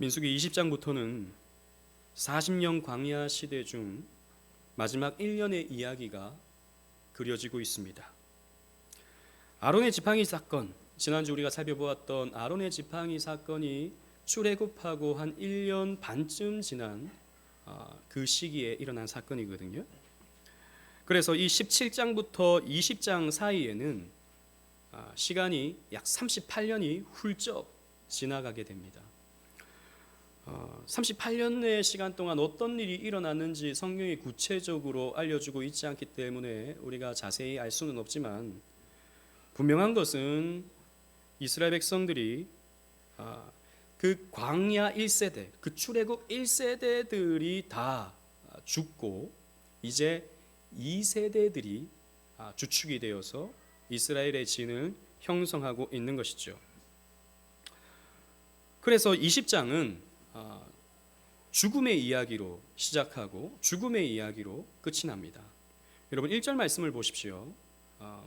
민수기 20장부터는 40년 광야 시대 중 마지막 1년의 이야기가 그려지고 있습니다. 아론의 지팡이 사건, 지난주 우리가 살펴보았던 아론의 지팡이 사건이 출애굽하고 한 1년 반쯤 지난 그 시기에 일어난 사건이거든요. 그래서 이 17장부터 20장 사이에는 시간이 약 38년이 훌쩍 지나가게 됩니다. 38년의 시간 동안 어떤 일이 일어났는지 성경이 구체적으로 알려주고 있지 않기 때문에 우리가 자세히 알 수는 없지만, 분명한 것은 이스라엘 백성들이 그 광야 1세대, 그 출애굽 1세대들이 다 죽고 이제 2세대들이 주축이 되어서 이스라엘의 진을 형성하고 있는 것이죠. 그래서 20장은 죽음의 이야기로 시작하고 죽음의 이야기로 끝이 납니다. 여러분 1절 말씀을 보십시오.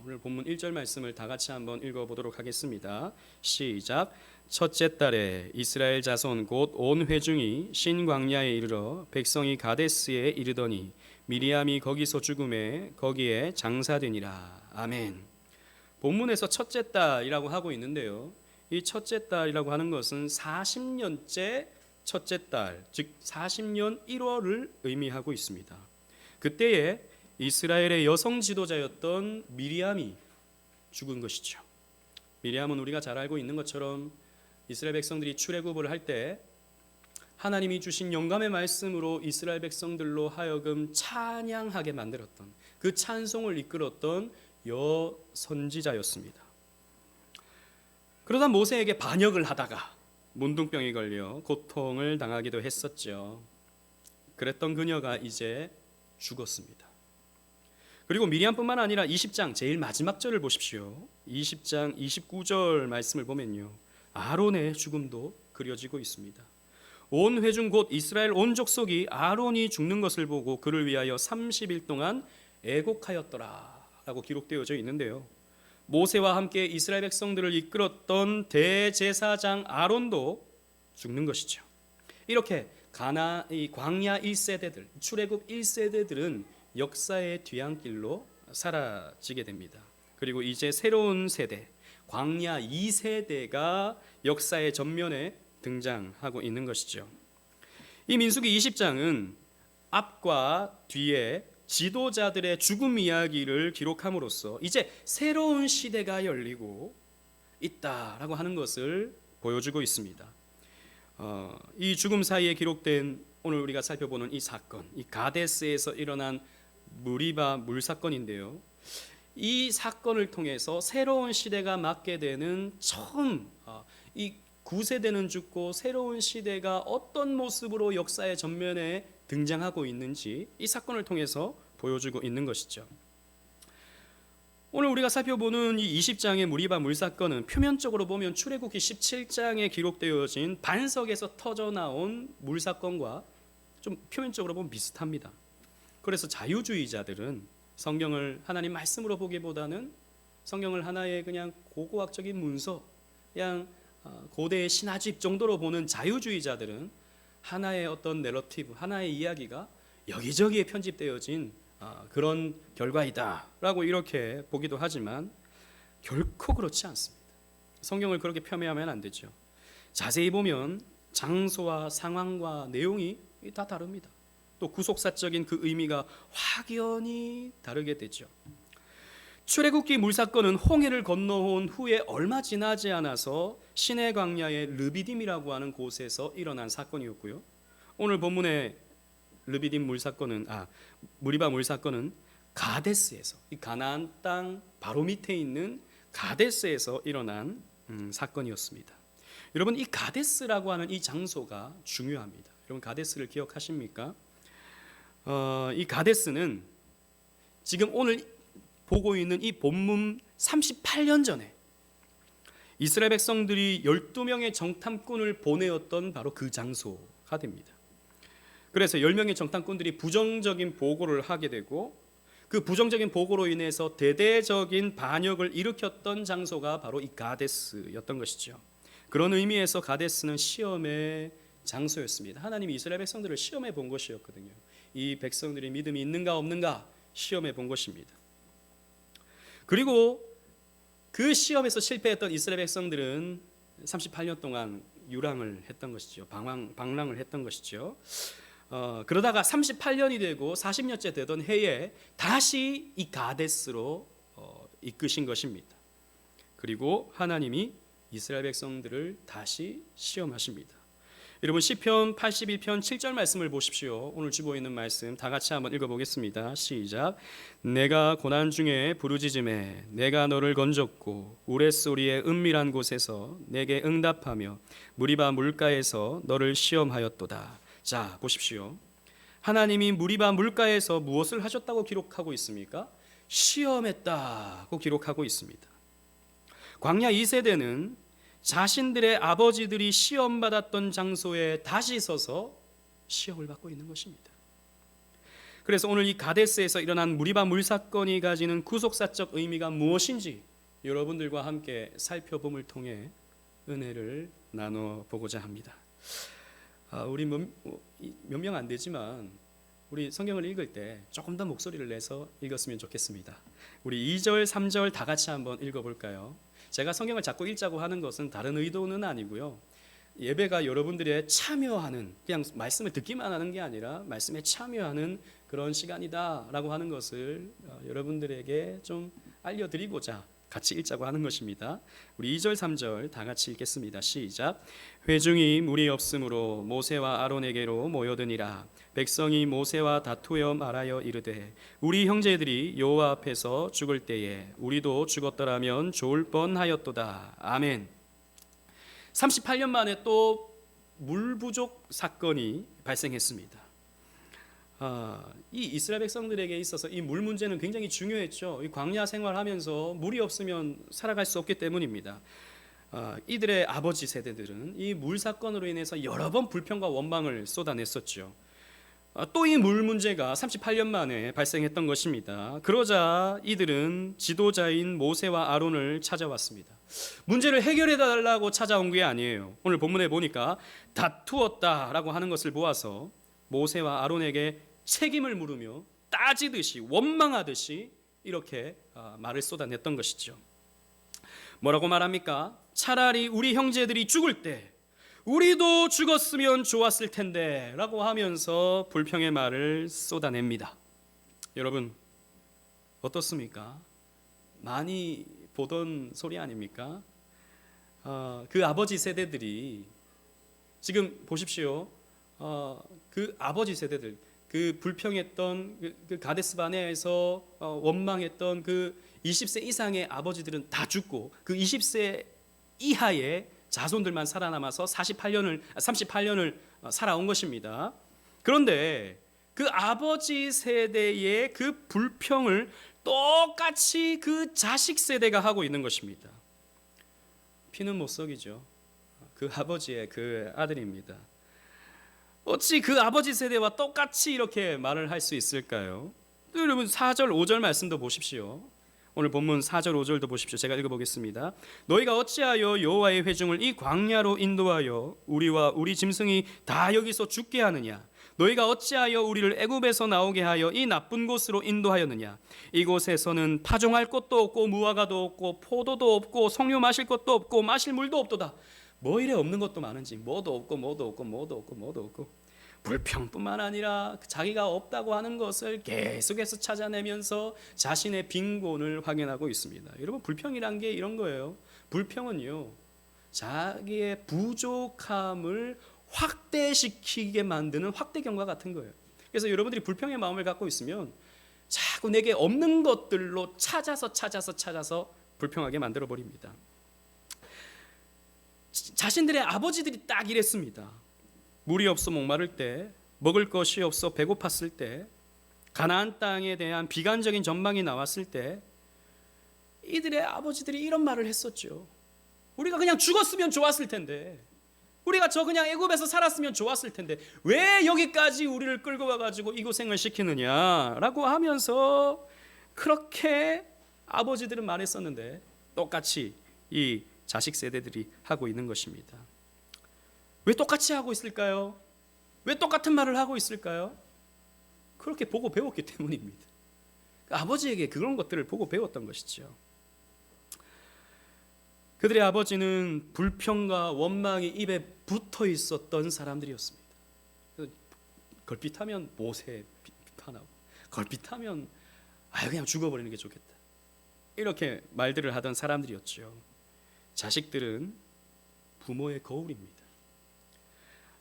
오늘 본문 1절 말씀을 다 같이 한번 읽어보도록 하겠습니다. 시작. 첫째 달에 이스라엘 자손 곧 온 회중이 신광야에 이르러 백성이 가데스에 이르더니 미리암이 거기서 죽음에 거기에 장사되니라. 아멘. 본문에서 첫째 달이라고 하고 있는데요, 이 첫째 달이라고 하는 것은 40년째 첫째 달, 즉 40년 1월을 의미하고 있습니다. 그때에 이스라엘의 여성 지도자였던 미리암이 죽은 것이죠. 미리암은 우리가 잘 알고 있는 것처럼 이스라엘 백성들이 출애굽을 할 때 하나님이 주신 영감의 말씀으로 이스라엘 백성들로 하여금 찬양하게 만들었던, 그 찬송을 이끌었던 여선지자였습니다. 그러다 모세에게 반역을 하다가 문둥병에 걸려 고통을 당하기도 했었죠. 그랬던 그녀가 이제 죽었습니다. 그리고 미리암뿐만 아니라 20장 제일 마지막 절을 보십시오. 20장 29절 말씀을 보면요, 아론의 죽음도 그려지고 있습니다. 온 회중 곧 이스라엘 온 족속이 아론이 죽는 것을 보고 그를 위하여 30일 동안 애곡하였더라 라고 기록되어져 있는데요, 모세와 함께 이스라엘 백성들을 이끌었던 대제사장 아론도 죽는 것이죠. 이렇게 이 광야 1세대들, 출애굽 1세대들은 역사의 뒤안길로 사라지게 됩니다. 그리고 이제 새로운 세대, 광야 2세대가 역사의 전면에 등장하고 있는 것이죠. 이 민수기 20장은 앞과 뒤에 지도자들의 죽음 이야기를 기록함으로써 이제 새로운 시대가 열리고 있다라고 하는 것을 보여주고 있습니다. 이 죽음 사이에 기록된 오늘 우리가 살펴보는 이 사건, 이 가데스에서 일어난 무리바 물사건인데요, 이 사건을 통해서 새로운 시대가 맞게 되는 처음 이 9세대는 죽고 새로운 시대가 어떤 모습으로 역사의 전면에 등장하고 있는지 이 사건을 통해서 보여주고 있는 것이죠. 오늘 우리가 살펴보는 이 20장의 무리바 물사건은 표면적으로 보면 출애굽기 17장에 기록되어진 반석에서 터져나온 물사건과 좀 표면적으로 보면 비슷합니다. 그래서 자유주의자들은 성경을 하나님 말씀으로 보기보다는 성경을 하나의 그냥 고고학적인 문서, 그냥 고대의 신화집 정도로 보는 자유주의자들은 하나의 어떤 내러티브, 하나의 이야기가 여기저기에 편집되어진 그런 결과이다 라고 이렇게 보기도 하지만 결코 그렇지 않습니다. 성경을 그렇게 폄훼하면 안 되죠. 자세히 보면 장소와 상황과 내용이 다 다릅니다. 또 구속사적인 그 의미가 확연히 다르게 되죠. 출애굽기 물사건은 홍해를 건너온 후에 얼마 지나지 않아서 시내 광야의 르비딤이라고 하는 곳에서 일어난 사건이었고요, 오늘 본문의 르비딤 물사건은 무리바 물사건은 가데스에서, 이 가나안 땅 바로 밑에 있는 가데스에서 일어난 사건이었습니다. 여러분, 이 가데스라고 하는 이 장소가 중요합니다. 여러분, 가데스를 기억하십니까? 이 가데스는 지금 오늘 보고 있는 이 본문 38년 전에 이스라엘 백성들이 12명의 정탐꾼을 보내었던 바로 그 장소가 됩니다. 그래서 10명의 정탐꾼들이 부정적인 보고를 하게 되고 그 부정적인 보고로 인해서 대대적인 반역을 일으켰던 장소가 바로 이 가데스였던 것이죠. 그런 의미에서 가데스는 시험의 장소였습니다. 하나님이 이스라엘 백성들을 시험해 본 것이었거든요. 이 백성들이 믿음이 있는가 없는가 시험해 본 것입니다. 그리고 그 시험에서 실패했던 이스라엘 백성들은 38년 동안 유랑을 했던 것이죠. 방랑을 했던 것이죠. 그러다가 38년이 되고 40년째 되던 해에 다시 이 가데스로 이끄신 것입니다. 그리고 하나님이 이스라엘 백성들을 다시 시험하십니다. 여러분 시편 82편 7절 말씀을 보십시오. 오늘 주보에 있는 말씀 다 같이 한번 읽어보겠습니다. 시작. 내가 고난 중에 부르짖음에 내가 너를 건졌고 우레소리의 은밀한 곳에서 내게 응답하며 무리바 물가에서 너를 시험하였도다. 자 보십시오. 하나님이 무리바 물가에서 무엇을 하셨다고 기록하고 있습니까? 시험했다고 기록하고 있습니다. 광야 2세대는 자신들의 아버지들이 시험받았던 장소에 다시 서서 시험을 받고 있는 것입니다. 그래서 오늘 이 가데스에서 일어난 무리바 물사건이 가지는 구속사적 의미가 무엇인지 여러분들과 함께 살펴봄을 통해 은혜를 나눠보고자 합니다. 우리 몇 명 안 되지만 우리 성경을 읽을 때 조금 더 목소리를 내서 읽었으면 좋겠습니다. 우리 2절, 3절 다 같이 한번 읽어볼까요? 제가 성경을 자꾸 읽자고 하는 것은 다른 의도는 아니고요. 예배가 여러분들의 참여하는, 그냥 말씀을 듣기만 하는 게 아니라 말씀에 참여하는 그런 시간이다라고 하는 것을 여러분들에게 좀 알려드리고자 같이 읽자고 하는 것입니다. 우리 2절, 3절 다 같이 읽겠습니다. 시작. 회중이 물이 없으므로 모세와 아론에게로 모여드니라. 백성이 모세와 다투어 말하여 이르되 우리 형제들이 여호와 앞에서 죽을 때에 우리도 죽었더라면 좋을 뻔하였도다. 아멘. 38년 만에 또 물 부족 사건이 발생했습니다. 이 이스라엘 백성들에게 있어서 이 물 문제는 굉장히 중요했죠. 이 광야 생활하면서 물이 없으면 살아갈 수 없기 때문입니다. 이들의 아버지 세대들은 이 물 사건으로 인해서 여러 번 불평과 원망을 쏟아냈었죠. 또 이 물 문제가 38년 만에 발생했던 것입니다. 그러자 이들은 지도자인 모세와 아론을 찾아왔습니다. 문제를 해결해 달라고 찾아온 게 아니에요. 오늘 본문에 보니까 다투었다라고 하는 것을 보아서 모세와 아론에게 책임을 물으며 따지듯이 원망하듯이 이렇게 말을 쏟아냈던 것이죠. 뭐라고 말합니까? 차라리 우리 형제들이 죽을 때 우리도 죽었으면 좋았을 텐데 라고 하면서 불평의 말을 쏟아냅니다. 여러분 어떻습니까? 많이 보던 소리 아닙니까? 그 아버지 세대들이 지금 보십시오. 그 아버지 세대들, 그 불평했던 그 가데스 바네아에서 원망했던 그 20세 이상의 아버지들은 다 죽고 그 20세 이하의 자손들만 살아남아서 38년을 살아온 것입니다. 그런데 그 아버지 세대의 그 불평을 똑같이 그 자식 세대가 하고 있는 것입니다. 피는 못 속이죠. 그 아버지의 그 아들입니다. 어찌 그 아버지 세대와 똑같이 이렇게 말을 할 수 있을까요? 또 여러분 4절 5절 말씀도 보십시오. 오늘 본문 4절 5절도 보십시오. 제가 읽어보겠습니다. 너희가 어찌하여 여호와의 회중을 이 광야로 인도하여 우리와 우리 짐승이 다 여기서 죽게 하느냐? 너희가 어찌하여 우리를 애굽에서 나오게 하여 이 나쁜 곳으로 인도하였느냐? 이곳에서는 파종할 것도 없고 무화과도 없고 포도도 없고 석류 마실 것도 없고 마실 물도 없도다. 뭐 이래 없는 것도 많은지 뭐도 없고 불평뿐만 아니라 자기가 없다고 하는 것을 계속해서 찾아내면서 자신의 빈곤을 확인하고 있습니다. 여러분 불평이란 게 이런 거예요. 불평은요 자기의 부족함을 확대시키게 만드는 확대경과 같은 거예요. 그래서 여러분들이 불평의 마음을 갖고 있으면 자꾸 내게 없는 것들로 찾아서 불평하게 만들어 버립니다. 자신들의 아버지들이 딱 이랬습니다. 물이 없어 목마를 때, 먹을 것이 없어 배고팠을 때, 가나안 땅에 대한 비관적인 전망이 나왔을 때 이들의 아버지들이 이런 말을 했었죠. 우리가 그냥 죽었으면 좋았을 텐데, 우리가 저 그냥 애굽에서 살았으면 좋았을 텐데 왜 여기까지 우리를 끌고 와가지고 이 고생을 시키느냐라고 하면서 그렇게 아버지들은 말했었는데 똑같이 이 자식 세대들이 하고 있는 것입니다. 왜 똑같이 하고 있을까요? 왜 똑같은 말을 하고 있을까요? 그렇게 보고 배웠기 때문입니다. 아버지에게 그런 것들을 보고 배웠던 것이죠. 그들의 아버지는 불평과 원망이 입에 붙어 있었던 사람들이었습니다. 걸핏하면 모세 비판하고, 걸핏하면 그냥 죽어버리는 게 좋겠다, 이렇게 말들을 하던 사람들이었죠. 자식들은 부모의 거울입니다.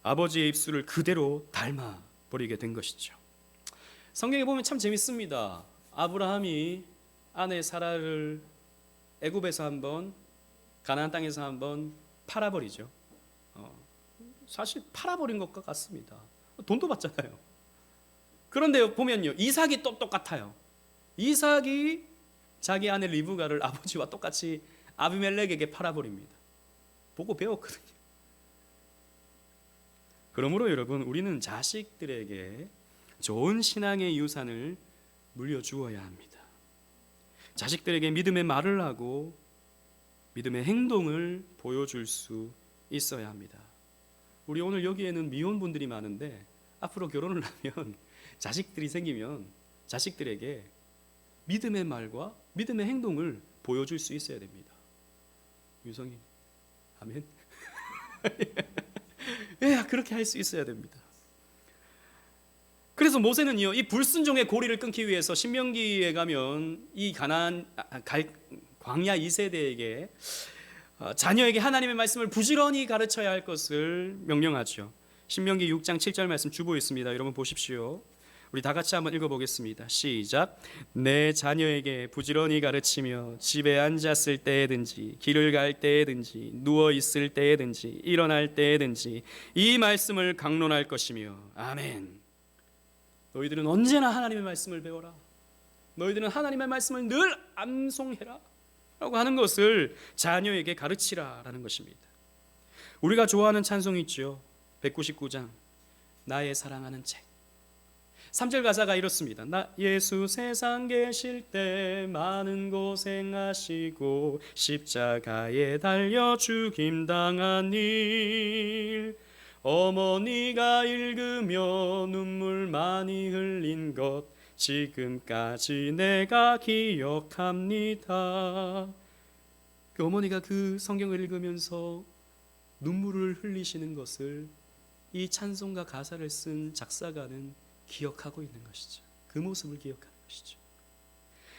아버지의 입술을 그대로 닮아버리게 된 것이죠. 성경에 보면 참 재밌습니다. 아브라함이 아내 사라를 애굽에서 한번, 가나안 땅에서 한번 팔아버리죠. 사실 팔아버린 것과 같습니다. 돈도 받잖아요. 그런데 보면요, 이삭이 또 똑같아요. 이삭이 자기 아내 리브가를 아버지와 똑같이 아비멜렉에게 팔아버립니다. 보고 배웠거든요. 그러므로 여러분, 우리는 자식들에게 좋은 신앙의 유산을 물려주어야 합니다. 자식들에게 믿음의 말을 하고 믿음의 행동을 보여줄 수 있어야 합니다. 우리 오늘 여기에는 미혼분들이 많은데 앞으로 결혼을 하면 자식들이 생기면 자식들에게 믿음의 말과 믿음의 행동을 보여줄 수 있어야 됩니다. 유성이 아멘. 그렇게 할 수 있어야 됩니다. 그래서 모세는요, 이 불순종의 고리를 끊기 위해서 신명기에 가면 이 가나안 광야 2세대에게 자녀에게 하나님의 말씀을 부지런히 가르쳐야 할 것을 명령하죠. 신명기 6장 7절 말씀 주보 있습니다. 여러분 보십시오. 우리 다 같이 한번 읽어보겠습니다. 시작. 내 자녀에게 부지런히 가르치며 집에 앉았을 때에든지 길을 갈 때에든지 누워 있을 때에든지 일어날 때에든지 이 말씀을 강론할 것이며. 아멘. 너희들은 언제나 하나님의 말씀을 배워라. 너희들은 하나님의 말씀을 늘 암송해라 라고 하는 것을 자녀에게 가르치라 라는 것입니다. 우리가 좋아하는 찬송이 있죠. 199장 나의 사랑하는 책. 3절 가사가 이렇습니다. 나 예수 세상 계실 때 많은 고생하시고 십자가에 달려 죽임당한 일, 어머니가 읽으며 눈물 많이 흘린 것 지금까지 내가 기억합니다. 그 어머니가 그 성경을 읽으면서 눈물을 흘리시는 것을 이 찬송가 가사를 쓴 작사가는 기억하고 있는 것이죠. 그 모습을 기억하는 것이죠.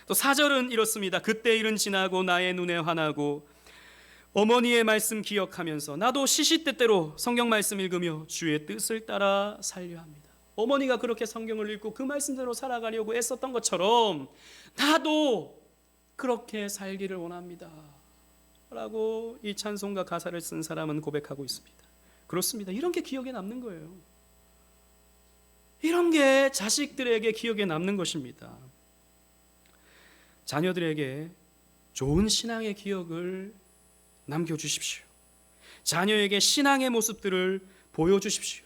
또 4절은 이렇습니다. 그때 일은 지나고 나의 눈에 환하고 어머니의 말씀 기억하면서 나도 시시때때로 성경 말씀 읽으며 주의 뜻을 따라 살려 합니다. 어머니가 그렇게 성경을 읽고 그 말씀대로 살아가려고 애썼던 것처럼 나도 그렇게 살기를 원합니다 라고 이 찬송가 가사를 쓴 사람은 고백하고 있습니다. 그렇습니다. 이런 게 기억에 남는 거예요. 이런 게 자식들에게 기억에 남는 것입니다. 자녀들에게 좋은 신앙의 기억을 남겨주십시오. 자녀에게 신앙의 모습들을 보여주십시오.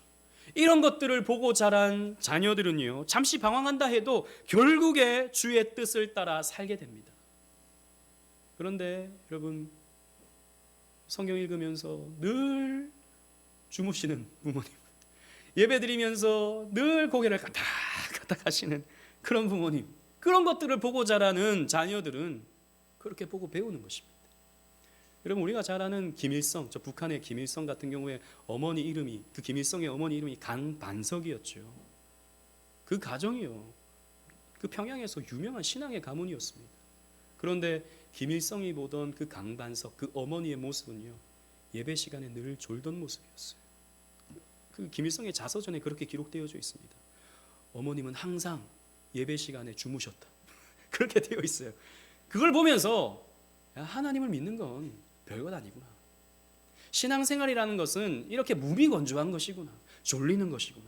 이런 것들을 보고 자란 자녀들은요, 잠시 방황한다 해도 결국에 주의 뜻을 따라 살게 됩니다. 그런데 여러분, 성경 읽으면서 늘 주무시는 부모님, 예배드리면서 늘 고개를 까딱까딱 하시는 그런 부모님, 그런 것들을 보고 자라는 자녀들은 그렇게 보고 배우는 것입니다. 여러분, 우리가 잘 아는 김일성, 저 북한의 김일성 같은 경우에 어머니 이름이, 그 김일성의 어머니 이름이 강반석이었죠. 그 가정이요, 그 평양에서 유명한 신앙의 가문이었습니다. 그런데 김일성이 보던 그 강반석, 그 어머니의 모습은요, 예배 시간에 늘 졸던 모습이었어요. 그 김일성의 자서전에 그렇게 기록되어져 있습니다. 어머님은 항상 예배 시간에 주무셨다. 그렇게 되어 있어요. 그걸 보면서 하나님을 믿는 건 별것 아니구나. 신앙생활이라는 것은 이렇게 무미건조한 것이구나. 졸리는 것이구나.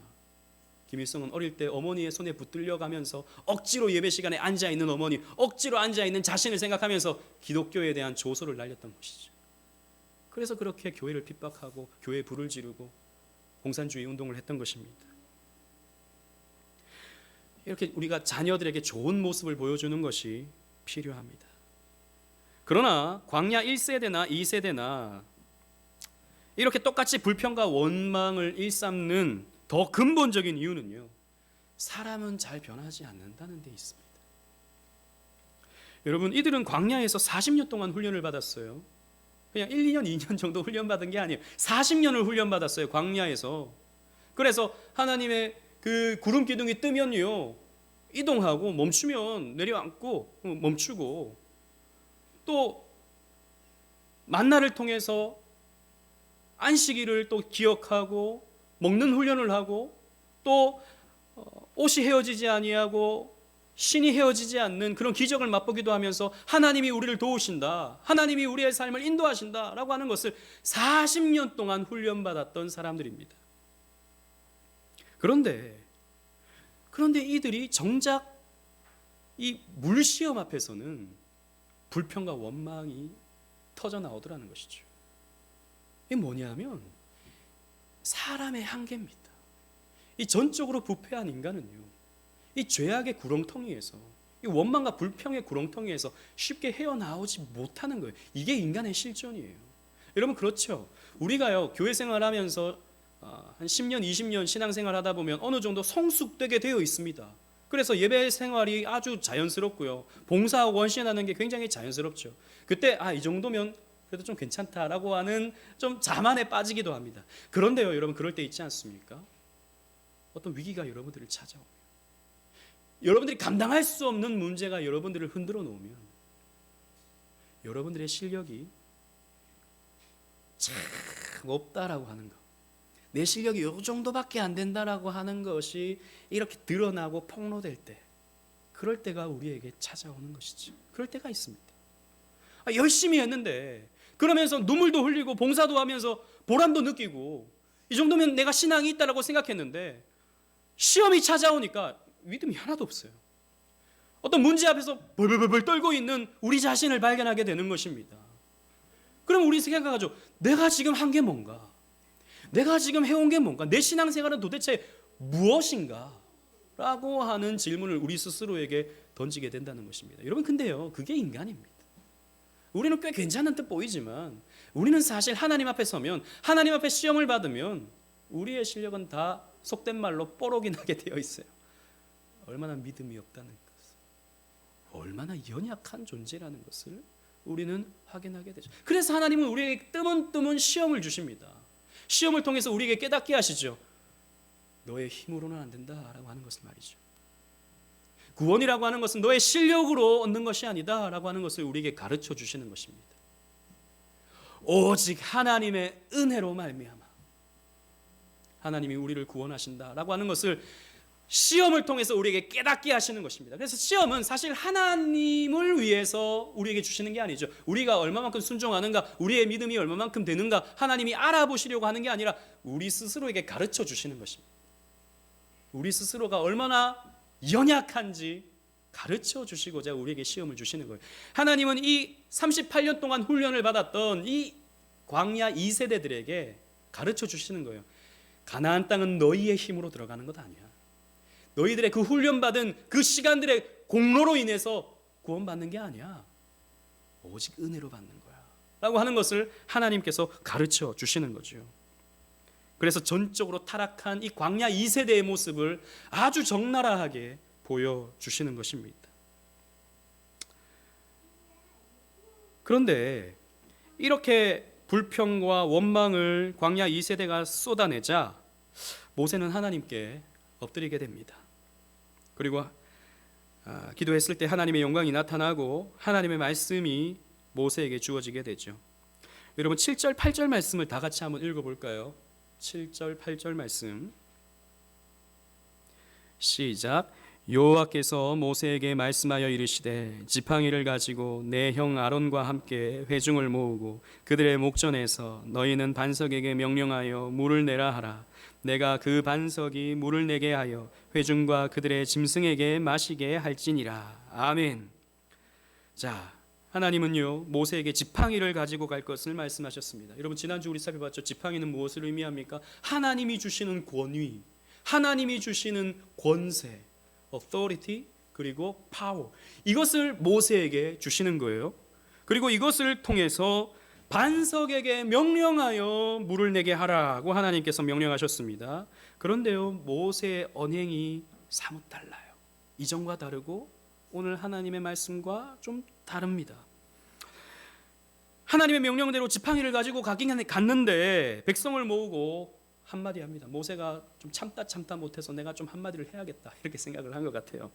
김일성은 어릴 때 어머니의 손에 붙들려 가면서 억지로 예배 시간에 앉아있는 어머니, 억지로 앉아있는 자신을 생각하면서 기독교에 대한 조소를 날렸던 것이죠. 그래서 그렇게 교회를 핍박하고 교회에 불을 지르고 공산주의 운동을 했던 것입니다. 이렇게 우리가 자녀들에게 좋은 모습을 보여주는 것이 필요합니다. 그러나 광야 1세대나 2세대나 이렇게 똑같이 불평과 원망을 일삼는 더 근본적인 이유는요, 사람은 잘 변하지 않는다는 데 있습니다. 여러분, 이들은 광야에서 40년 동안 훈련을 받았어요. 그냥 1, 2년, 2년 정도 훈련받은 게 아니에요. 40년을 훈련받았어요, 광야에서. 그래서 하나님의 그 구름 기둥이 뜨면요, 이동하고, 멈추면 내려앉고 멈추고, 또 만나를 통해서 안식일을 또 기억하고 먹는 훈련을 하고, 또 옷이 헤어지지 아니하고 신이 헤어지지 않는 그런 기적을 맛보기도 하면서 하나님이 우리를 도우신다, 하나님이 우리의 삶을 인도하신다라고 하는 것을 40년 동안 훈련받았던 사람들입니다. 그런데 이들이 정작 이 물시험 앞에서는 불평과 원망이 터져 나오더라는 것이죠. 이게 뭐냐면 사람의 한계입니다. 이 전적으로 부패한 인간은요, 이 죄악의 구렁텅이에서, 이 원망과 불평의 구렁텅이에서 쉽게 헤어나오지 못하는 거예요. 이게 인간의 실존이에요. 여러분, 그렇죠? 우리가요, 교회 생활하면서 한 10년, 20년 신앙생활 하다 보면 어느 정도 성숙되게 되어 있습니다. 그래서 예배 생활이 아주 자연스럽고요, 봉사하고 원신하는 게 굉장히 자연스럽죠. 그때 이 정도면 그래도 좀 괜찮다라고 하는 좀 자만에 빠지기도 합니다. 그런데요, 여러분, 그럴 때 있지 않습니까? 어떤 위기가 여러분들을 찾아오면, 여러분들이 감당할 수 없는 문제가 여러분들을 흔들어 놓으면, 여러분들의 실력이 참 없다라고 하는 것, 내 실력이 이 정도밖에 안 된다라고 하는 것이 이렇게 드러나고 폭로될 때, 그럴 때가 우리에게 찾아오는 것이죠. 그럴 때가 있습니다. 열심히 했는데, 그러면서 눈물도 흘리고 봉사도 하면서 보람도 느끼고, 이 정도면 내가 신앙이 있다라고 생각했는데 시험이 찾아오니까 믿음이 하나도 없어요. 어떤 문제 앞에서 벌벌벌 떨고 있는 우리 자신을 발견하게 되는 것입니다. 그럼 우리 생각하죠. 내가 지금 한 게 뭔가? 내가 지금 해온 게 뭔가? 내 신앙생활은 도대체 무엇인가? 라고 하는 질문을 우리 스스로에게 던지게 된다는 것입니다. 여러분, 근데요, 그게 인간입니다. 우리는 꽤 괜찮은 듯 보이지만 우리는 사실 하나님 앞에 서면, 하나님 앞에 시험을 받으면 우리의 실력은 다 속된 말로 뽀록이 나게 되어 있어요. 얼마나 믿음이 없다는 것을, 얼마나 연약한 존재라는 것을 우리는 확인하게 되죠. 그래서 하나님은 우리에게 뜨문뜨문 시험을 주십니다. 시험을 통해서 우리에게 깨닫게 하시죠. 너의 힘으로는 안 된다라고 하는 것을 말이죠. 구원이라고 하는 것은 너의 실력으로 얻는 것이 아니다 라고 하는 것을 우리에게 가르쳐 주시는 것입니다. 오직 하나님의 은혜로 말미암아 하나님이 우리를 구원하신다라고 하는 것을 시험을 통해서 우리에게 깨닫게 하시는 것입니다. 그래서 시험은 사실 하나님을 위해서 우리에게 주시는 게 아니죠. 우리가 얼마만큼 순종하는가, 우리의 믿음이 얼마만큼 되는가 하나님이 알아보시려고 하는 게 아니라 우리 스스로에게 가르쳐 주시는 것입니다. 우리 스스로가 얼마나 연약한지 가르쳐 주시고자 우리에게 시험을 주시는 거예요. 하나님은 이 38년 동안 훈련을 받았던 이 광야 2세대들에게 가르쳐 주시는 거예요. 가나안 땅은 너희의 힘으로 들어가는 것 아니야. 너희들의 그 훈련받은 그 시간들의 공로로 인해서 구원받는 게 아니야. 오직 은혜로 받는 거야 라고 하는 것을 하나님께서 가르쳐 주시는 거죠. 그래서 전적으로 타락한 이 광야 2세대의 모습을 아주 적나라하게 보여주시는 것입니다. 그런데 이렇게 불평과 원망을 광야 2세대가 쏟아내자 모세는 하나님께 엎드리게 됩니다. 그리고 기도했을 때 하나님의 영광이 나타나고 하나님의 말씀이 모세에게 주어지게 되죠. 여러분, 7절 8절 말씀을 다 같이 한번 읽어볼까요? 7절 8절 말씀 시작. 여호와께서 모세에게 말씀하여 이르시되 지팡이를 가지고 내 형 아론과 함께 회중을 모으고 그들의 목전에서 너희는 반석에게 명령하여 물을 내라 하라. 내가 그 반석이 물을 내게 하여 회중과 그들의 짐승에게 마시게 할지니라. 아멘. 자, 하나님은요 모세에게 지팡이를 가지고 갈 것을 말씀하셨습니다. 여러분, 지난주 우리 살펴봤죠. 지팡이는 무엇을 의미합니까? 하나님이 주시는 권위, 하나님이 주시는 권세, authority, 그리고 power, 이것을 모세에게 주시는 거예요. 그리고 이것을 통해서 반석에게 명령하여 물을 내게 하라고 하나님께서 명령하셨습니다. 그런데요, 모세의 언행이 사뭇 달라요. 이전과 다르고 오늘 하나님의 말씀과 좀 다릅니다. 하나님의 명령대로 지팡이를 가지고 가긴 갔는데 백성을 모으고 한마디 합니다. 모세가 좀 참다 못해서 내가 좀 한마디를 해야겠다 이렇게 생각을 한 것 같아요.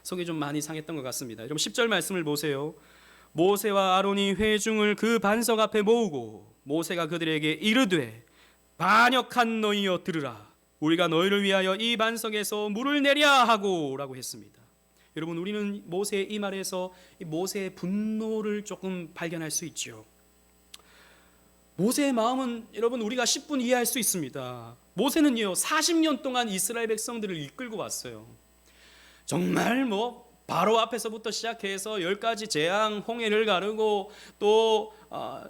속이 좀 많이 상했던 것 같습니다. 여러분 10절 말씀을 보세요. 모세와 아론이 회중을 그 반석 앞에 모으고 모세가 그들에게 이르되 반역한 너희여 들으라. 우리가 너희를 위하여 이 반석에서 물을 내랴 하고 라고 했습니다. 여러분 우리는 모세의 이 말에서 이 모세의 분노를 조금 발견할 수 있죠. 모세의 마음은 여러분 우리가 10분 이해할 수 있습니다. 모세는요 40년 동안 이스라엘 백성들을 이끌고 왔어요. 정말 바로 앞에서부터 시작해서 10가지 재앙, 홍해를 가르고 또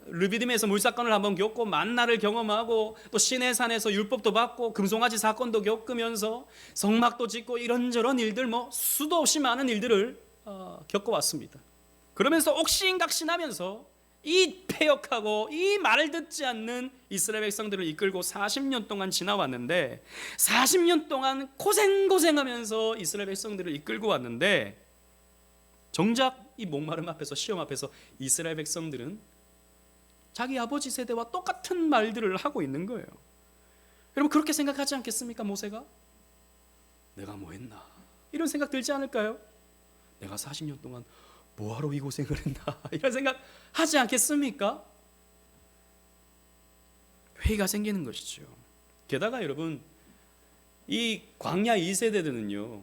르비딤에서 물사건을 한번 겪고 만나를 경험하고 또 시내산에서 율법도 받고 금송아지 사건도 겪으면서 성막도 짓고 이런저런 일들 수도 없이 많은 일들을 겪어왔습니다. 그러면서 옥신각신하면서 이 패역하고 이 말을 듣지 않는 이스라엘 백성들을 이끌고 40년 동안 지나왔는데 40년 동안 고생하면서 이스라엘 백성들을 이끌고 왔는데 정작 이 목마름 앞에서 시험 앞에서 이스라엘 백성들은 자기 아버지 세대와 똑같은 말들을 하고 있는 거예요. 여러분 그렇게 생각하지 않겠습니까? 모세가 내가 뭐 했나 이런 생각 들지 않을까요? 내가 40년 동안 뭐하러 이 고생을 했나 이런 생각 하지 않겠습니까? 회의가 생기는 것이죠. 게다가 여러분 이 광야 2세대들은요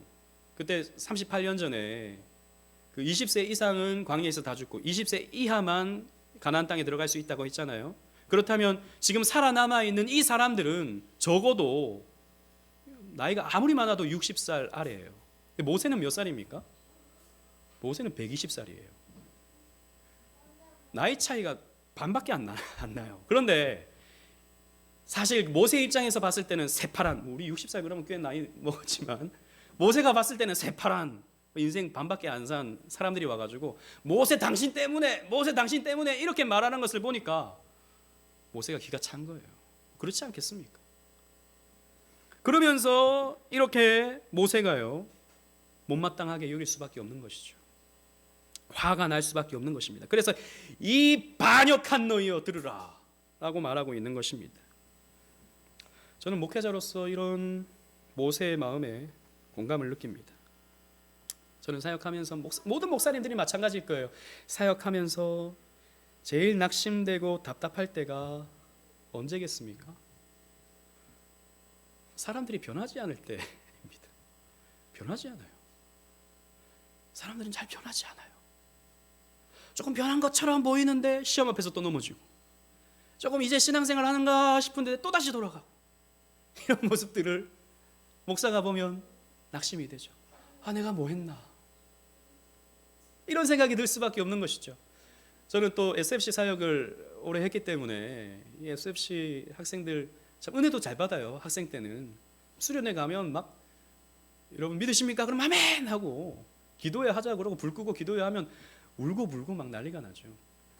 그때 38년 전에 그 20세 이상은 광야에서 다 죽고 20세 이하만 가나안 땅에 들어갈 수 있다고 했잖아요. 그렇다면 지금 살아남아 있는 이 사람들은 적어도 나이가 아무리 많아도 60살 아래예요. 모세는 몇 살입니까? 모세는 120살이에요. 나이 차이가 반밖에 안 나요. 그런데 사실 모세 입장에서 봤을 때는 새파란, 우리 60살 그러면 꽤 나이 먹었지만 모세가 봤을 때는 새파란 인생 반밖에 안 산 사람들이 와가지고 모세 당신 때문에 이렇게 말하는 것을 보니까 모세가 기가 찬 거예요. 그렇지 않겠습니까? 그러면서 이렇게 모세가요 못마땅하게 여길 수밖에 없는 것이죠. 화가 날 수밖에 없는 것입니다. 그래서 이 반역한 너희여 들으라 라고 말하고 있는 것입니다. 저는 목회자로서 이런 모세의 마음에 공감을 느낍니다. 저는 사역하면서 모든 목사님들이 마찬가지일 거예요. 사역하면서 제일 낙심되고 답답할 때가 언제겠습니까? 사람들이 변하지 않을 때입니다. 변하지 않아요. 사람들은 잘 변하지 않아요. 조금 변한 것처럼 보이는데 시험 앞에서 또 넘어지고, 조금 이제 신앙생활 하는가 싶은데 또 다시 돌아가고, 이런 모습들을 목사가 보면 낙심이 되죠. 아, 내가 뭐 했나? 이런 생각이 들 수밖에 없는 것이죠. 저는 또 SFC 사역을 오래 했기 때문에 이 SFC 학생들 참 은혜도 잘 받아요. 학생 때는 수련회 가면 막 여러분 믿으십니까? 그럼 아멘 하고 기도회 하자 그러고 불 끄고 기도회 하면 울고 불고 막 난리가 나죠.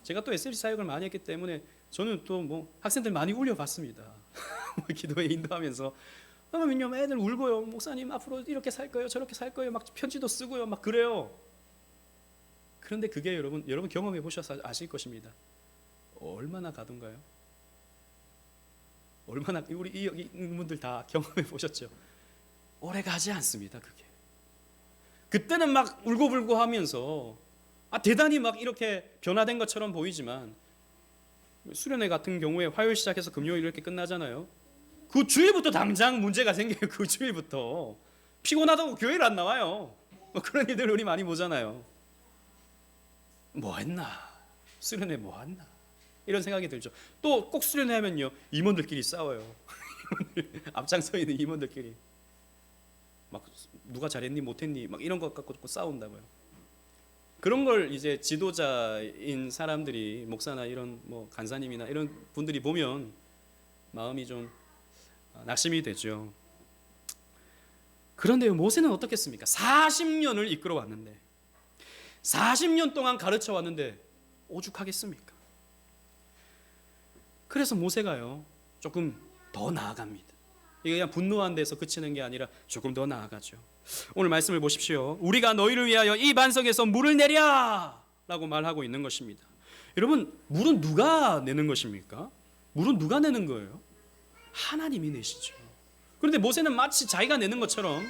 제가 또 SFC 사역을 많이 했기 때문에 저는 또 뭐 학생들 많이 울려봤습니다. 기도회 인도하면서 왜냐면 애들 울고요. 목사님 앞으로 이렇게 살 거예요, 저렇게 살 거예요. 막 편지도 쓰고요, 막 그래요. 그런데 그게 여러분 경험해 보셔서 아실 것입니다. 얼마나 가던가요? 얼마나 우리 이분들 다 경험해 보셨죠? 오래 가지 않습니다. 그게 그때는 막 울고불고 하면서 대단히 막 이렇게 변화된 것처럼 보이지만 수련회 같은 경우에 화요일 시작해서 금요일 이렇게 끝나잖아요. 그 주일부터 당장 문제가 생겨요. 그 주일부터 피곤하다고 교회를 안 나와요. 뭐 그런 일들 우리 많이 보잖아요. 뭐 했나? 수련회 뭐 했나? 이런 생각이 들죠. 또 꼭 수련회 하면요 임원들끼리 싸워요. 앞장서 있는 임원들끼리 막 누가 잘했니 못했니 막 이런 것 갖고 싸운다고요. 그런 걸 이제 지도자인 사람들이 목사나 이런 뭐 간사님이나 이런 분들이 보면 마음이 좀 낙심이 되죠. 그런데요 모세는 어떻겠습니까? 40년을 이끌어 왔는데 40년 동안 가르쳐 왔는데 오죽하겠습니까? 그래서 모세가요 조금 더 나아갑니다. 이게 그냥 분노한 데서 그치는 게 아니라 조금 더 나아가죠. 오늘 말씀을 보십시오. 우리가 너희를 위하여 이 반석에서 물을 내랴 라고 말하고 있는 것입니다. 여러분, 물은 누가 내는 것입니까? 물은 누가 내는 거예요? 하나님이 내시죠. 그런데 모세는 마치 자기가 내는 것처럼,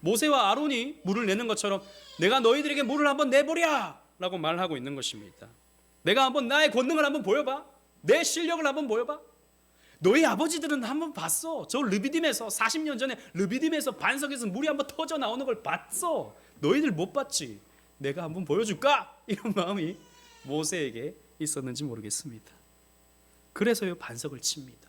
모세와 아론이 물을 내는 것처럼 내가 너희들에게 물을 한번 내보랴 라고 말하고 있는 것입니다. 내가 한번 나의 권능을 한번 보여봐, 내 실력을 한번 보여봐. 너희 아버지들은 한번 봤어. 저 르비딤에서 40년 전에 르비딤에서 반석에서 물이 한번 터져 나오는 걸 봤어. 너희들 못 봤지? 내가 한번 보여줄까? 이런 마음이 모세에게 있었는지 모르겠습니다. 그래서요 반석을 칩니다.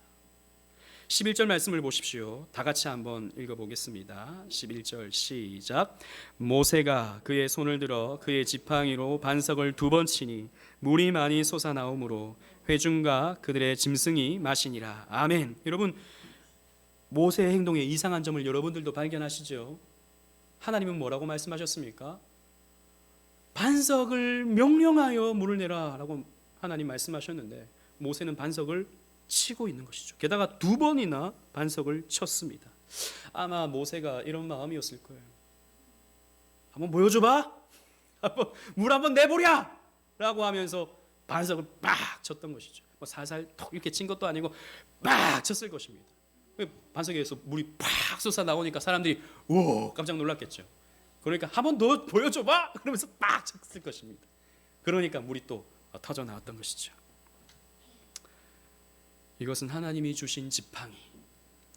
11절 말씀을 보십시오. 다 같이 한번 읽어보겠습니다. 11절 시작. 모세가 그의 손을 들어 그의 지팡이로 반석을 2번 치니 물이 많이 솟아나오므로 회중과 그들의 짐승이 마시니라. 아멘. 여러분, 모세의 행동에 이상한 점을 여러분들도 발견하시죠? 하나님은 뭐라고 말씀하셨습니까? 반석을 명령하여 물을 내라 라고 하나님 말씀하셨는데 모세는 반석을 치고 있는 것이죠. 게다가 2번이나 반석을 쳤습니다. 아마 모세가 이런 마음이었을 거예요. 한번 보여줘봐. 물 한번 내보랴 라고 하면서 반석을 빡 쳤던 것이죠. 뭐 살살 톡 이렇게 친 것도 아니고 빡 쳤을 것입니다. 반석에서 물이 팍 쏟아 나오니까 사람들이 오 깜짝 놀랐겠죠. 그러니까 한번 더 보여줘봐 그러면서 빡 쳤을 것입니다. 그러니까 물이 또 터져 나왔던 것이죠. 이것은 하나님이 주신 지팡이,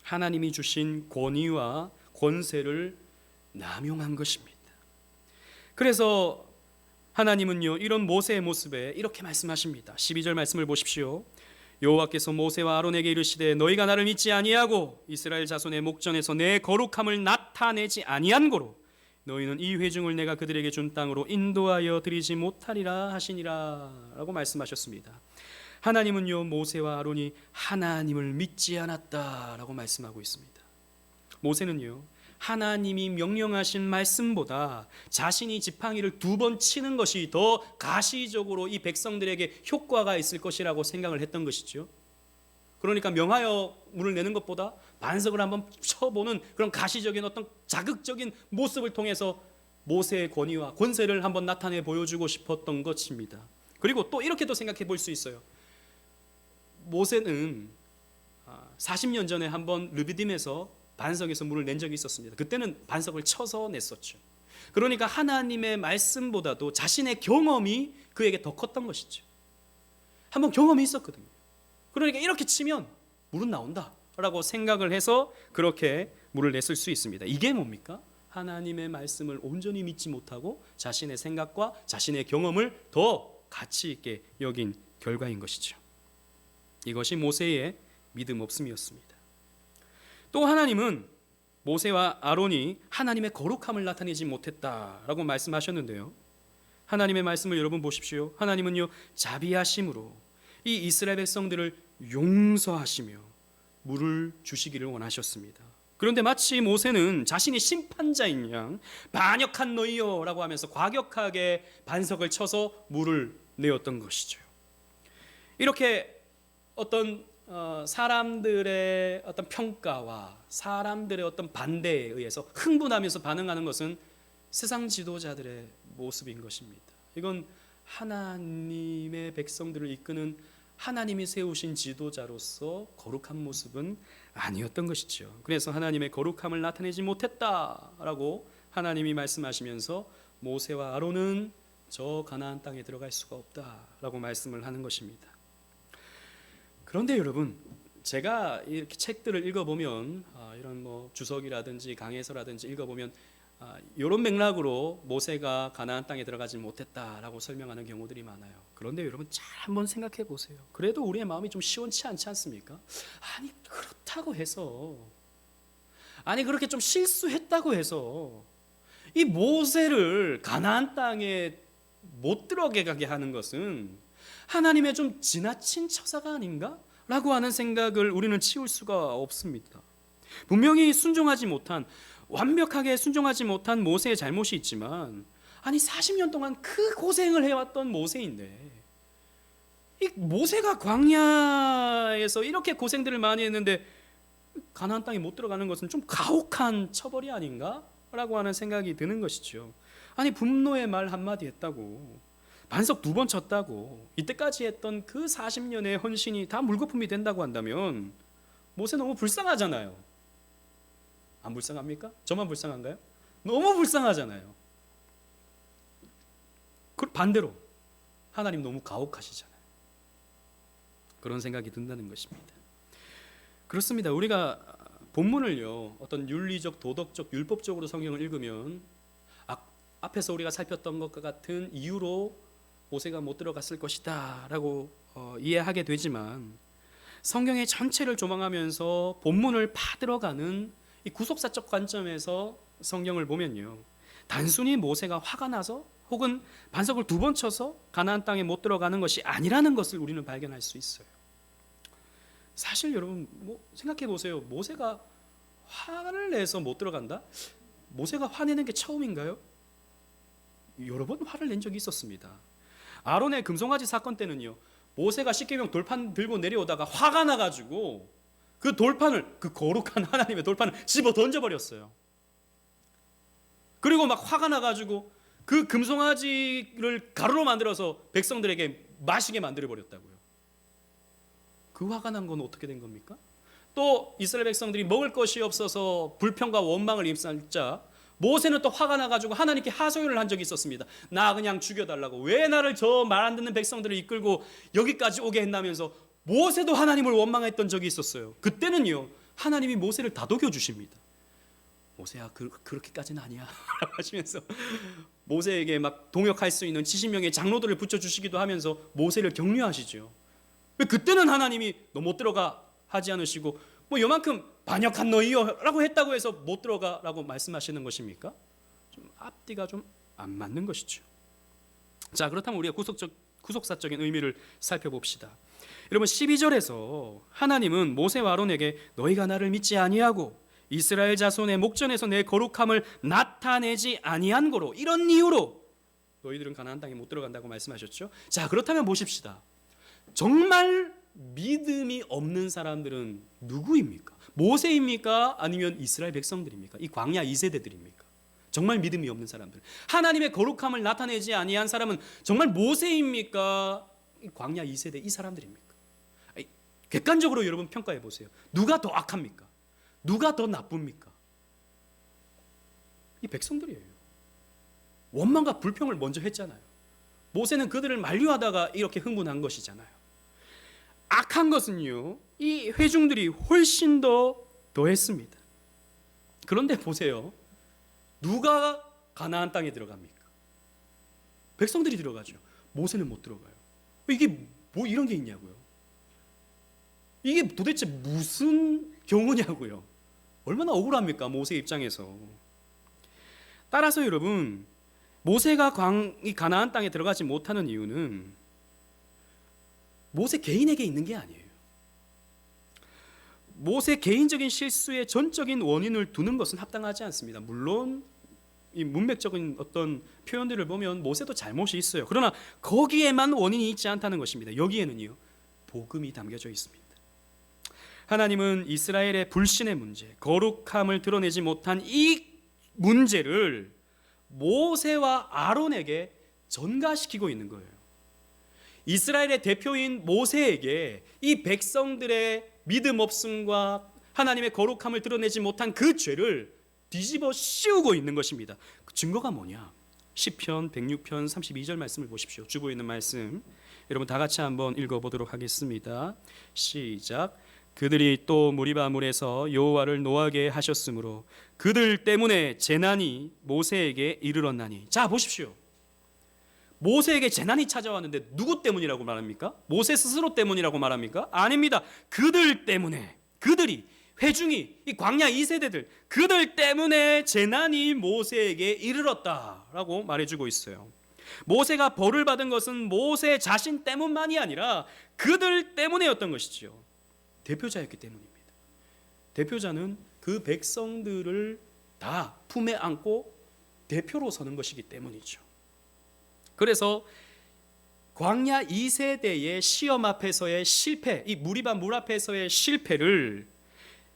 하나님이 주신 권위와 권세를 남용한 것입니다. 그래서 하나님은요 이런 모세의 모습에 이렇게 말씀하십니다. 12절 말씀을 보십시오. 여호와께서 모세와 아론에게 이르시되 너희가 나를 믿지 아니하고 이스라엘 자손의 목전에서 내 거룩함을 나타내지 아니한 고로 너희는 이 회중을 내가 그들에게 준 땅으로 인도하여 드리지 못하리라 하시니라 라고 말씀하셨습니다. 하나님은요 모세와 아론이 하나님을 믿지 않았다라고 말씀하고 있습니다. 모세는요 하나님이 명령하신 말씀보다 자신이 지팡이를 2번 치는 것이 더 가시적으로 이 백성들에게 효과가 있을 것이라고 생각을 했던 것이죠. 그러니까 명하여 물을 내는 것보다 반석을 한번 쳐보는 그런 가시적인 어떤 자극적인 모습을 통해서 모세의 권위와 권세를 한번 나타내 보여주고 싶었던 것입니다. 그리고 또 이렇게도 생각해 볼 수 있어요. 모세는 40년 전에 한번 르비딤에서 반석에서 물을 낸 적이 있었습니다. 그때는 반석을 쳐서 냈었죠. 그러니까 하나님의 말씀보다도 자신의 경험이 그에게 더 컸던 것이죠. 한번 경험이 있었거든요. 그러니까 이렇게 치면 물은 나온다라고 생각을 해서 그렇게 물을 냈을 수 있습니다. 이게 뭡니까? 하나님의 말씀을 온전히 믿지 못하고 자신의 생각과 자신의 경험을 더 가치 있게 여긴 결과인 것이죠. 이것이 모세의 믿음 없음이었습니다. 또 하나님은 모세와 아론이 하나님의 거룩함을 나타내지 못했다라고 말씀하셨는데요. 하나님의 말씀을 여러분 보십시오. 하나님은요 자비하심으로 이 이스라엘 백성들을 용서하시며 물을 주시기를 원하셨습니다. 그런데 마치 모세는 자신이 심판자인 양 반역한 너희여 라고 하면서 과격하게 반석을 쳐서 물을 내었던 것이죠. 이렇게 어떤 사람들의 어떤 평가와 사람들의 어떤 반대에 의해서 흥분하면서 반응하는 것은 세상 지도자들의 모습인 것입니다. 이건 하나님의 백성들을 이끄는 하나님이 세우신 지도자로서 거룩한 모습은 아니었던 것이죠. 그래서 하나님의 거룩함을 나타내지 못했다라고 하나님이 말씀하시면서 모세와 아론은 저 가나안 땅에 들어갈 수가 없다라고 말씀을 하는 것입니다. 그런데 여러분, 제가 이렇게 책들을 읽어보면 이런 뭐 주석이라든지 강해서라든지 읽어보면 이런 맥락으로 모세가 가나안 땅에 들어가지 못했다라고 설명하는 경우들이 많아요. 그런데 여러분 잘 한번 생각해 보세요. 그래도 우리의 마음이 좀 시원치 않지 않습니까? 아니 그렇다고 해서 그렇게 좀 실수했다고 해서 이 모세를 가나안 땅에 못 들어가게 하는 것은 하나님의 좀 지나친 처사가 아닌가? 라고 하는 생각을 우리는 치울 수가 없습니다. 분명히 완벽하게 순종하지 못한 모세의 잘못이 있지만 40년 동안 그 고생을 해왔던 모세인데 이 모세가 광야에서 이렇게 고생들을 많이 했는데 가나안 땅에 못 들어가는 것은 좀 가혹한 처벌이 아닌가라고 하는 생각이 드는 것이죠. 아니 분노의 말 한마디 했다고, 반석 2번 쳤다고, 이때까지 했던 그 40년의 헌신이 다 물거품이 된다고 한다면 모세 너무 불쌍하잖아요. 안 불쌍합니까? 저만 불쌍한가요? 너무 불쌍하잖아요. 그 반대로 하나님 너무 가혹하시잖아요. 그런 생각이 든다는 것입니다. 그렇습니다. 우리가 본문을요, 어떤 윤리적, 도덕적, 율법적으로 성경을 읽으면 앞에서 우리가 살폈던 것과 같은 이유로 모세가 못 들어갔을 것이다 라고 이해하게 되지만, 성경의 전체를 조망하면서 본문을 파들어가는 이 구속사적 관점에서 성경을 보면요, 단순히 모세가 화가 나서 혹은 반석을 2번 쳐서 가나안 땅에 못 들어가는 것이 아니라는 것을 우리는 발견할 수 있어요. 사실 여러분 생각해 보세요. 모세가 화를 내서 못 들어간다? 모세가 화내는 게 처음인가요? 여러 번 화를 낸 적이 있었습니다. 아론의 금송아지 사건 때는요, 모세가 십계명 돌판 들고 내려오다가 화가 나가지고 그 돌판을, 그 거룩한 하나님의 돌판을 집어 던져버렸어요. 그리고 막 화가 나가지고 그 금송아지를 가루로 만들어서 백성들에게 마시게 만들어버렸다고요. 그 화가 난 건 어떻게 된 겁니까? 또 이스라엘 백성들이 먹을 것이 없어서 불평과 원망을 입살자 모세는 또 화가 나가지고 하나님께 하소연을 한 적이 있었습니다. 나 그냥 죽여달라고, 왜 나를 저 말 안 듣는 백성들을 이끌고 여기까지 오게 했나면서 모세도 하나님을 원망했던 적이 있었어요. 그때는요, 하나님이 모세를 다독여 주십니다. 모세야, 그렇게까지는 아니야 하시면서 모세에게 막 동역할 수 있는 70명의 장로들을 붙여주시기도 하면서 모세를 격려하시죠. 그때는 하나님이 너 못 들어가 하지 않으시고 요만큼 반역한 너희요 라고 했다고 해서 못 들어가 라고 말씀하시는 것입니까? 좀 앞뒤가 좀 안 맞는 것이죠. 자, 그렇다면 우리가 구속사적인 의미를 살펴봅시다. 여러분, 12절에서 하나님은 모세와 아론에게 너희가 나를 믿지 아니하고 이스라엘 자손의 목전에서 내 거룩함을 나타내지 아니한 거로, 이런 이유로 너희들은 가나안 땅에 못 들어간다고 말씀하셨죠. 자, 그렇다면 보십시다. 정말 믿음이 없는 사람들은 누구입니까? 모세입니까? 아니면 이스라엘 백성들입니까? 이 광야 2세대들입니까? 정말 믿음이 없는 사람들, 하나님의 거룩함을 나타내지 아니한 사람은 정말 모세입니까? 이 광야 2세대 이 사람들입니까? 객관적으로 여러분 평가해 보세요. 누가 더 악합니까? 누가 더 나쁩니까? 이 백성들이에요. 원망과 불평을 먼저 했잖아요. 모세는 그들을 만류하다가 이렇게 흥분한 것이잖아요. 악한 것은요, 이 회중들이 훨씬 더 했습니다. 그런데 보세요. 누가 가나안 땅에 들어갑니까? 백성들이 들어가죠. 모세는 못 들어가요. 이게 뭐 이런 게 있냐고요. 이게 도대체 무슨 경우냐고요. 얼마나 억울합니까, 모세 입장에서. 따라서 여러분, 모세가 이 가나안 땅에 들어가지 못하는 이유는 모세 개인에게 있는 게 아니에요. 모세 개인적인 실수의 전적인 원인을 두는 것은 합당하지 않습니다. 물론 이 문맥적인 어떤 표현들을 보면 모세도 잘못이 있어요. 그러나 거기에만 원인이 있지 않다는 것입니다. 여기에는요, 복음이 담겨져 있습니다. 하나님은 이스라엘의 불신의 문제, 거룩함을 드러내지 못한 이 문제를 모세와 아론에게 전가시키고 있는 거예요. 이스라엘의 대표인 모세에게 이 백성들의 믿음 없음과 하나님의 거룩함을 드러내지 못한 그 죄를 뒤집어 씌우고 있는 것입니다. 그 증거가 뭐냐? 시편 106편 32절 말씀을 보십시오. 주보에 있는 말씀, 여러분 다 같이 한번 읽어보도록 하겠습니다. 시작. 그들이 또 무리바물에서 여호와를 노하게 하셨으므로 그들 때문에 재난이 모세에게 이르렀나니. 자, 보십시오. 모세에게 재난이 찾아왔는데 누구 때문이라고 말합니까? 모세 스스로 때문이라고 말합니까? 아닙니다. 그들 때문에, 그들이, 회중이, 이 광야 2세대들, 그들 때문에 재난이 모세에게 이르렀다라고 말해주고 있어요. 모세가 벌을 받은 것은 모세 자신 때문만이 아니라 그들 때문에였던 것이지요. 대표자였기 때문입니다. 대표자는 그 백성들을 다 품에 안고 대표로 서는 것이기 때문이죠. 그래서 광야 2세대의 시험 앞에서의 실패, 이 무리바 물 앞에서의 실패를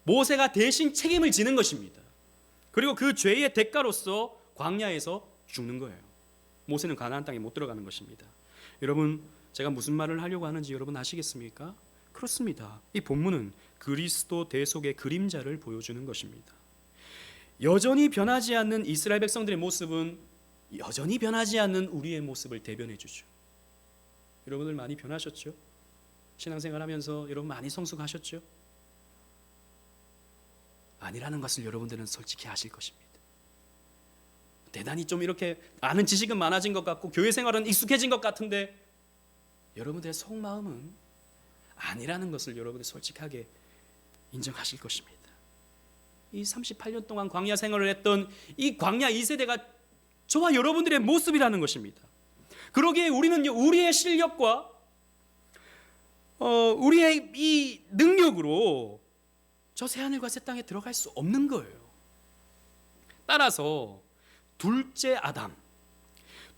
모세가 대신 책임을 지는 것입니다. 그리고 그 죄의 대가로서 광야에서 죽는 거예요. 모세는 가나안 땅에 못 들어가는 것입니다. 여러분, 제가 무슨 말을 하려고 하는지 여러분 아시겠습니까? 그렇습니다. 이 본문은 그리스도 대속의 그림자를 보여주는 것입니다. 여전히 변하지 않는 이스라엘 백성들의 모습은 여전히 변하지 않는 우리의 모습을 대변해 주죠. 여러분들 많이 변하셨죠? 신앙생활 하면서 여러분 많이 성숙하셨죠? 아니라는 것을 여러분들은 솔직히 아실 것입니다. 대단히 좀 이렇게 아는 지식은 많아진 것 같고 교회 생활은 익숙해진 것 같은데 여러분들의 속마음은 아니라는 것을 여러분들 솔직하게 인정하실 것입니다. 이 38년 동안 광야 생활을 했던 이 광야 2세대가 저와 여러분들의 모습이라는 것입니다. 그러기에 우리는요, 우리의 실력과 우리의 이 능력으로 저 새하늘과 새 땅에 들어갈 수 없는 거예요. 따라서 둘째 아담,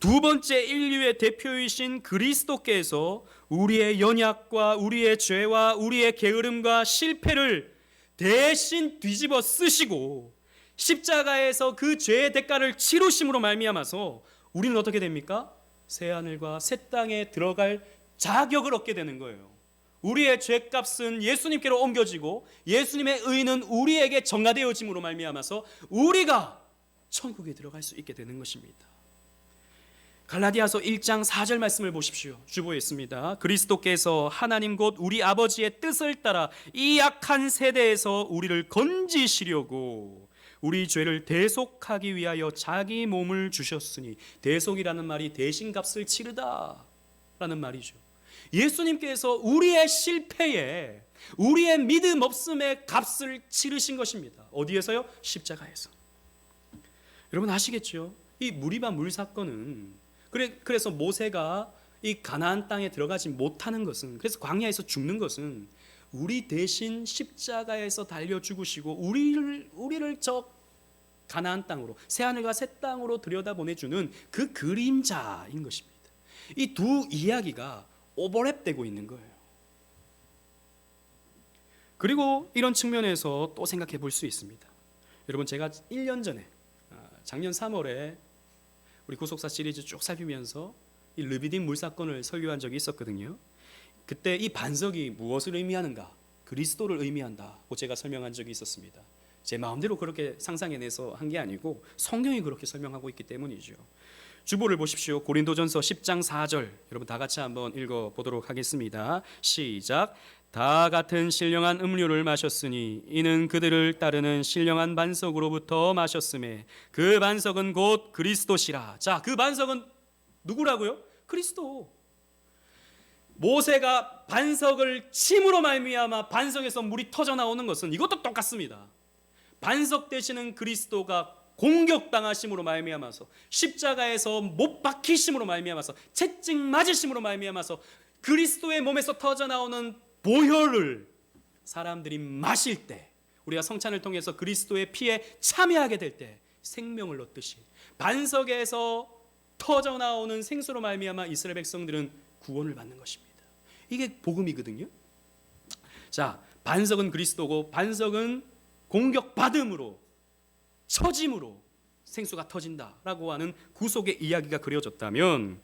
두 번째 인류의 대표이신 그리스도께서 우리의 연약과 우리의 죄와 우리의 게으름과 실패를 대신 뒤집어 쓰시고 십자가에서 그 죄의 대가를 치루심으로 말미암아서 우리는 어떻게 됩니까? 새하늘과 새 땅에 들어갈 자격을 얻게 되는 거예요. 우리의 죄값은 예수님께로 옮겨지고 예수님의 의는 우리에게 전가되어짐으로 말미암아서 우리가 천국에 들어갈 수 있게 되는 것입니다. 갈라디아서 1장 4절 말씀을 보십시오. 주보에 있습니다. 그리스도께서 하나님 곧 우리 아버지의 뜻을 따라 이 악한 세대에서 우리를 건지시려고 우리 죄를 대속하기 위하여 자기 몸을 주셨으니, 대속이라는 말이 대신값을 치르다 라는 말이죠. 예수님께서 우리의 실패에, 우리의 믿음 없음의 값을 치르신 것입니다. 어디에서요? 십자가에서. 여러분 아시겠죠? 이 무리바 물 사건은 그래서 모세가 이 가나안 땅에 들어가지 못하는 것은, 그래서 광야에서 죽는 것은 우리 대신 십자가에서 달려 죽으시고 우리를 저 가나안 땅으로, 새하늘과 새 땅으로 들여다보내주는 그 그림자인 것입니다. 이 두 이야기가 오버랩되고 있는 거예요. 그리고 이런 측면에서 또 생각해 볼 수 있습니다. 여러분, 제가 1년 전에 작년 3월에 우리 구속사 시리즈 쭉 살피면서 이 르비딤 물사건을 설교한 적이 있었거든요. 그때 이 반석이 무엇을 의미하는가? 그리스도를 의미한다고 제가 설명한 적이 있었습니다. 제 마음대로 그렇게 상상해내서 한 게 아니고 성경이 그렇게 설명하고 있기 때문이죠. 주보를 보십시오. 고린도전서 10장 4절, 여러분 다 같이 한번 읽어보도록 하겠습니다. 시작. 다 같은 신령한 음료를 마셨으니 이는 그들을 따르는 신령한 반석으로부터 마셨음에 그 반석은 곧 그리스도시라. 자, 그 반석은 누구라고요? 그리스도. 모세가 반석을 침으로 말미암아 반석에서 물이 터져 나오는 것은 이것도 똑같습니다. 반석 되시는 그리스도가 공격당하심으로 말미암아서, 십자가에서 못 박히심으로 말미암아서, 채찍 맞으심으로 말미암아서 그리스도의 몸에서 터져 나오는 보혈을 사람들이 마실 때, 우리가 성찬을 통해서 그리스도의 피에 참여하게 될 때 생명을 얻듯이 반석에서 터져 나오는 생수로 말미암아 이스라엘 백성들은 구원을 받는 것입니다. 이게 복음이거든요. 자, 반석은 그리스도고 반석은 공격받음으로, 처짐으로 생수가 터진다라고 하는 구속의 이야기가 그려졌다면,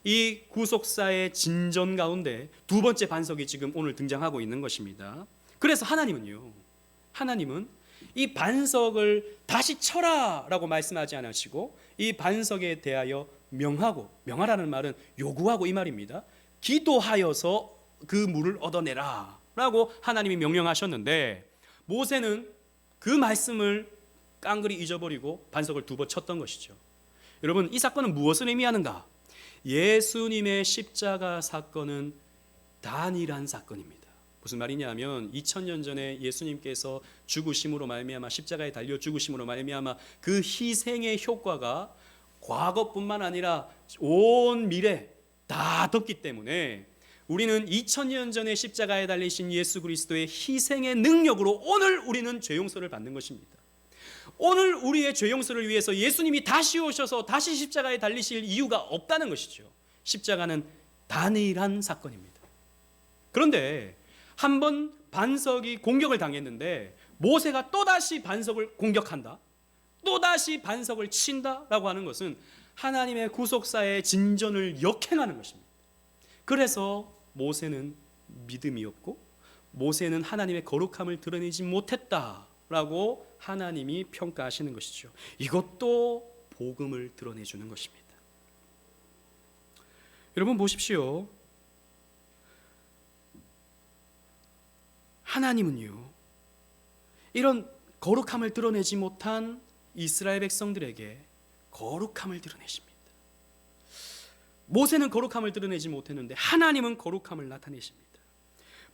이 구속사의 진전 가운데 두 번째 반석이 지금 오늘 등장하고 있는 것입니다. 그래서 하나님은 이 반석을 다시 쳐라라고 말씀하지 않으시고 이 반석에 대하여 명하라는 말은 요구하고 이 말입니다. 기도하여서 그 물을 얻어내라 라고 하나님이 명령하셨는데, 모세는 그 말씀을 깡그리 잊어버리고 반석을 두 번 쳤던 것이죠. 여러분, 이 사건은 무엇을 의미하는가? 예수님의 십자가 사건은 단일한 사건입니다. 무슨 말이냐면 2000년 전에 예수님께서 죽으심으로 말미암아, 십자가에 달려 죽으심으로 말미암아 그 희생의 효과가 과거뿐만 아니라 온 미래 다 덮기 때문에 우리는 2000년 전에 십자가에 달리신 예수 그리스도의 희생의 능력으로 오늘 우리는 죄 용서를 받는 것입니다. 오늘 우리의 죄 용서를 위해서 예수님이 다시 오셔서 다시 십자가에 달리실 이유가 없다는 것이죠. 십자가는 단일한 사건입니다. 그런데 한번 반석이 공격을 당했는데 모세가 또다시 반석을 공격한다, 또다시 반석을 친다라고 하는 것은 하나님의 구속사의 진전을 역행하는 것입니다. 그래서 모세는 믿음이 없고 모세는 하나님의 거룩함을 드러내지 못했다라고 하나님이 평가하시는 것이죠. 이것도 복음을 드러내주는 것입니다. 여러분 보십시오. 하나님은요, 이런 거룩함을 드러내지 못한 이스라엘 백성들에게 거룩함을 드러내십니다. 모세는 거룩함을 드러내지 못했는데 하나님은 거룩함을 나타내십니다.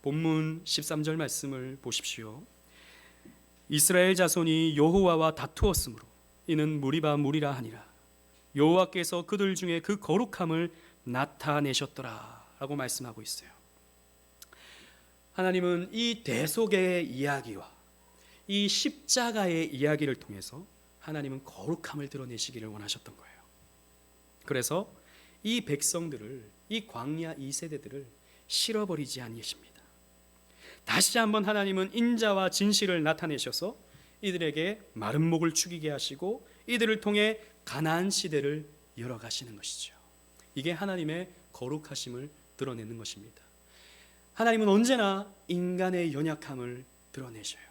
본문 13절 말씀을 보십시오. 이스라엘 자손이 여호와와 다투었으므로 이는 무리바 무리라 하니라. 여호와께서 그들 중에 그 거룩함을 나타내셨더라 라고 말씀하고 있어요. 하나님은 이 대속의 이야기와 이 십자가의 이야기를 통해서 하나님은 거룩함을 드러내시기를 원하셨던 거예요. 그래서 이 백성들을, 이 광야 2세대들을 실어버리지 아니하십니다. 다시 한번 하나님은 인자와 진실을 나타내셔서 이들에게 마른 목을 축이게 하시고 이들을 통해 가나안 시대를 열어가시는 것이죠. 이게 하나님의 거룩하심을 드러내는 것입니다. 하나님은 언제나 인간의 연약함을 드러내셔요.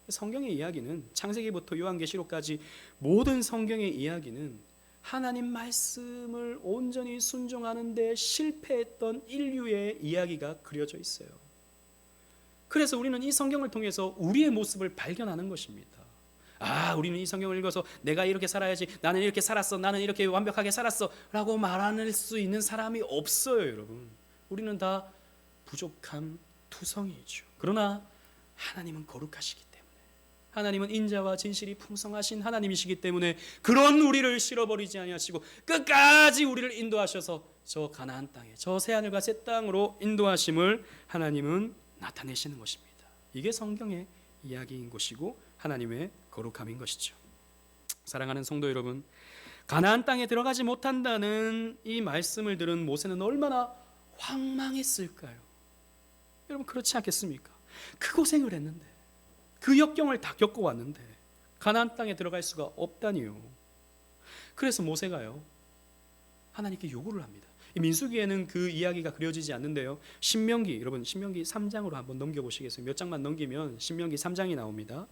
성경의 이야기는 창세기부터 요한계시록까지 모든 성경의 이야기는 하나님 말씀을 온전히 순종하는 데 실패했던 인류의 이야기가 그려져 있어요. 그래서 우리는 이 성경을 통해서 우리의 모습을 발견하는 것입니다. 우리는 이 성경을 읽어서 내가 이렇게 살아야지, 나는 이렇게 살았어, 나는 이렇게 완벽하게 살았어 라고 말할 수 있는 사람이 없어요. 여러분, 우리는 다 부족한 투성이죠. 그러나 하나님은 거룩하시기 때문에, 하나님은 인자와 진실이 풍성하신 하나님이시기 때문에 그런 우리를 실어버리지 아니하시고 끝까지 우리를 인도하셔서 저 가나안 땅에, 저 새하늘과 새 땅으로 인도하심을 하나님은 나타내시는 것입니다. 이게 성경의 이야기인 것이고 하나님의 거룩함인 것이죠. 사랑하는 성도 여러분, 가나안 땅에 들어가지 못한다는 이 말씀을 들은 모세는 얼마나 황망했을까요? 여러분, 그렇지 않겠습니까? 그 고생을 했는데, 그 역경을 다 겪어왔는데 가나안 땅에 들어갈 수가 없다니요. 그래서 모세가요, 하나님께 요구를 합니다. 이 민수기에는 그 이야기가 그려지지 않는데요, 신명기, 여러분 신명기 3장으로 한번 넘겨보시겠어요? 몇 장만 넘기면 신명기 3장이 나옵니다.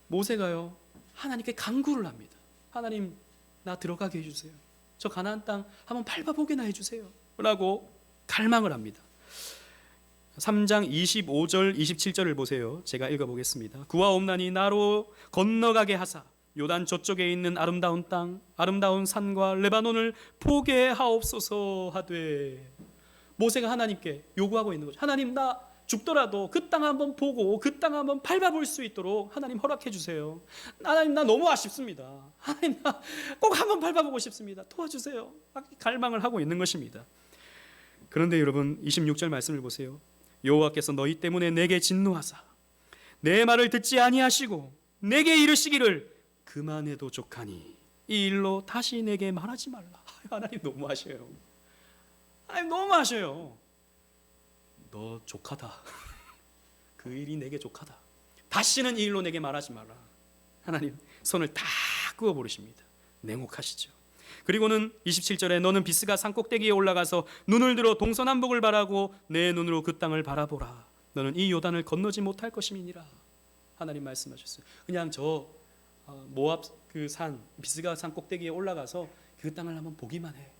모세가요, 하나님께 간구를 합니다. 하나님, 나 들어가게 해주세요. 저 가나안 땅 한번 밟아보게나 해주세요 라고 갈망을 합니다. 3장 25절 27절을 보세요. 제가 읽어보겠습니다. 구하옵나니 나로 건너가게 하사 요단 저쪽에 있는 아름다운 땅, 아름다운 산과 레바논을 보게 하옵소서 하되, 모세가 하나님께 요구하고 있는 거죠. 하나님, 나 죽더라도 그 땅 한번 보고 그 땅 한번 밟아볼 수 있도록 하나님 허락해 주세요. 하나님, 나 너무 아쉽습니다. 하나님, 나 꼭 한번 밟아보고 싶습니다. 도와주세요. 갈망을 하고 있는 것입니다. 그런데 여러분, 26절 말씀을 보세요. 여호와께서 너희 때문에 내게 진노하사 내 말을 듣지 아니하시고 내게 이르시기를 그만해도 족하니 이 일로 다시 내게 말하지 말라. 하나님 너무하셔요. 하나님 너무하셔요. 너 족하다. 그 일이 내게 족하다. 다시는 이 일로 내게 말하지 마라. 하나님 손을 다 그어버리십니다. 냉혹하시죠. 그리고는 27절에 너는 비스가 산꼭대기에 올라가서 눈을 들어 동서남북을 바라고 내 눈으로 그 땅을 바라보라. 너는 이 요단을 건너지 못할 것임이니라. 하나님 말씀하셨어요. 그냥 저 모압 그 산, 비스가 산꼭대기에 올라가서 그 땅을 한번 보기만 해.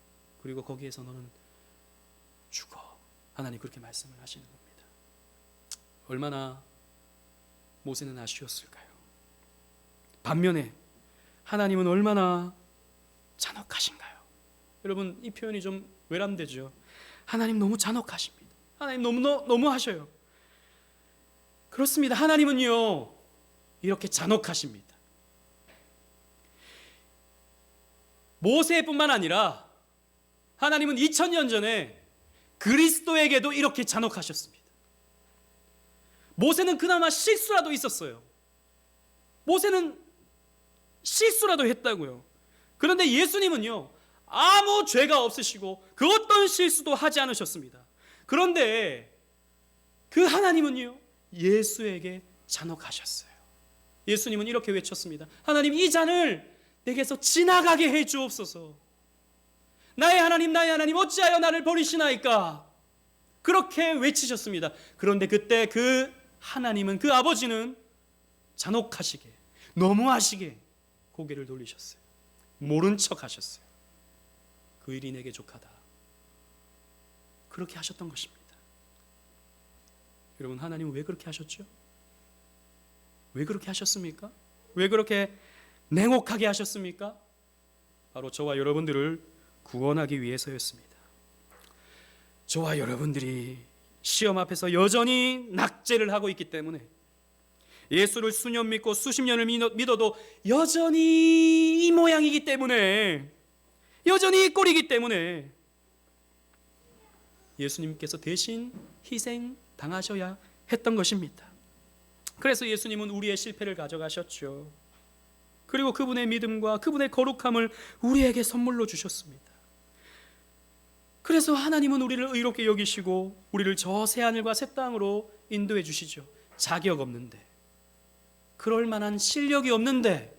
그리고 거기에서 너는 죽어. 하나님 그렇게 말씀을 하시는 겁니다. 얼마나 모세는 아쉬웠을까요? 반면에 하나님은 얼마나 잔혹하신가요? 여러분, 이 표현이 좀 외람되죠. 하나님 너무 잔혹하십니다. 하나님 너무 하셔요. 그렇습니다. 하나님은요, 이렇게 잔혹하십니다. 모세뿐만 아니라 하나님은 2000년 전에 그리스도에게도 이렇게 잔혹하셨습니다. 모세는 그나마 실수라도 있었어요. 모세는 실수라도 했다고요. 그런데 예수님은요, 아무 죄가 없으시고 그 어떤 실수도 하지 않으셨습니다. 그런데 그 하나님은요, 예수에게 잔혹하셨어요. 예수님은 이렇게 외쳤습니다. 하나님, 이 잔을 내게서 지나가게 해 주옵소서. 나의 하나님 어찌하여 나를 버리시나이까? 그렇게 외치셨습니다. 그런데 그때 그 하나님은, 그 아버지는 잔혹하시게, 너무하시게 고개를 돌리셨어요. 모른 척 하셨어요. 그 일이 내게 족하다. 그렇게 하셨던 것입니다. 여러분, 하나님은 왜 그렇게 하셨죠? 왜 그렇게 하셨습니까? 왜 그렇게 냉혹하게 하셨습니까? 바로 저와 여러분들을 구원하기 위해서였습니다. 저와 여러분들이 시험 앞에서 여전히 낙제를 하고 있기 때문에, 예수를 수년 믿고 수십 년을 믿어도 여전히 이 모양이기 때문에, 여전히 이 꼴이기 때문에 예수님께서 대신 희생 당하셔야 했던 것입니다. 그래서 예수님은 우리의 실패를 가져가셨죠. 그리고 그분의 믿음과 그분의 거룩함을 우리에게 선물로 주셨습니다. 그래서 하나님은 우리를 의롭게 여기시고 우리를 저 새하늘과 새 땅으로 인도해 주시죠. 자격 없는데, 그럴 만한 실력이 없는데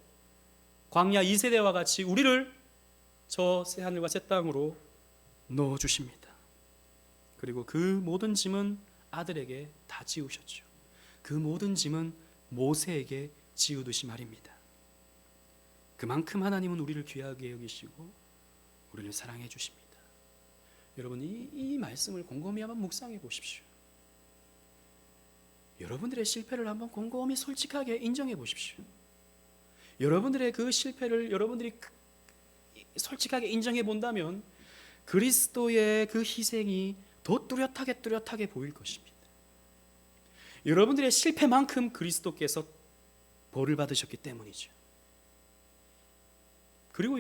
광야 2세대와 같이 우리를 저 새하늘과 새 땅으로 넣어 주십니다. 그리고 그 모든 짐은 아들에게 다 지우셨죠. 그 모든 짐은 모세에게 지우듯이 말입니다. 그만큼 하나님은 우리를 귀하게 여기시고 우리를 사랑해 주십니다. 여러분, 이 말씀을 곰곰이 한번 묵상해 보십시오. 여러분들의 실패를 한번 곰곰이 솔직하게 인정해 보십시오. 여러분들의 그 실패를 여러분들이 솔직하게 인정해 본다면 그리스도의 그 희생이 더 뚜렷하게 보일 것입니다. 여러분들의 실패만큼 그리스도께서 벌을 받으셨기 때문이죠. 그리고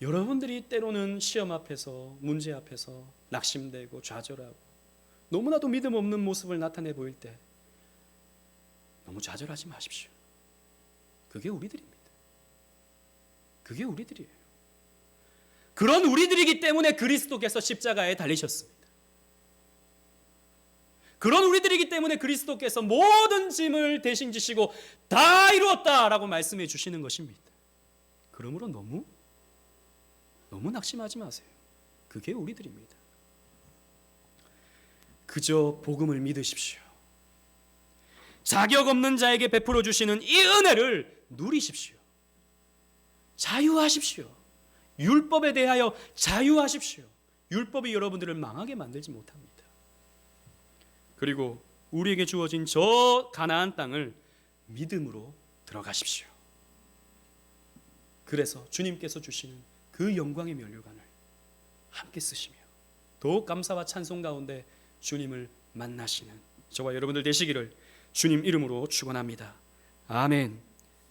여러분들이 때로는 시험 앞에서, 문제 앞에서 낙심되고 좌절하고 너무나도 믿음 없는 모습을 나타내 보일 때 너무 좌절하지 마십시오. 그게 우리들입니다. 그게 우리들이에요. 그런 우리들이기 때문에 그리스도께서 십자가에 달리셨습니다. 그런 우리들이기 때문에 그리스도께서 모든 짐을 대신 지시고 다 이루었다라고 말씀해 주시는 것입니다. 그러므로 너무 낙심하지 마세요. 그게 우리들입니다. 그저 복음을 믿으십시오. 자격 없는 자에게 베풀어 주시는 이 은혜를 누리십시오. 자유하십시오. 율법에 대하여 자유하십시오. 율법이 여러분들을 망하게 만들지 못합니다. 그리고 우리에게 주어진 저 가나안 땅을 믿음으로 들어가십시오. 그래서 주님께서 주시는 그 영광의 면류관을 함께 쓰시며 더욱 감사와 찬송 가운데 주님을 만나시는 저와 여러분들 되시기를 주님 이름으로 축원합니다. 아멘.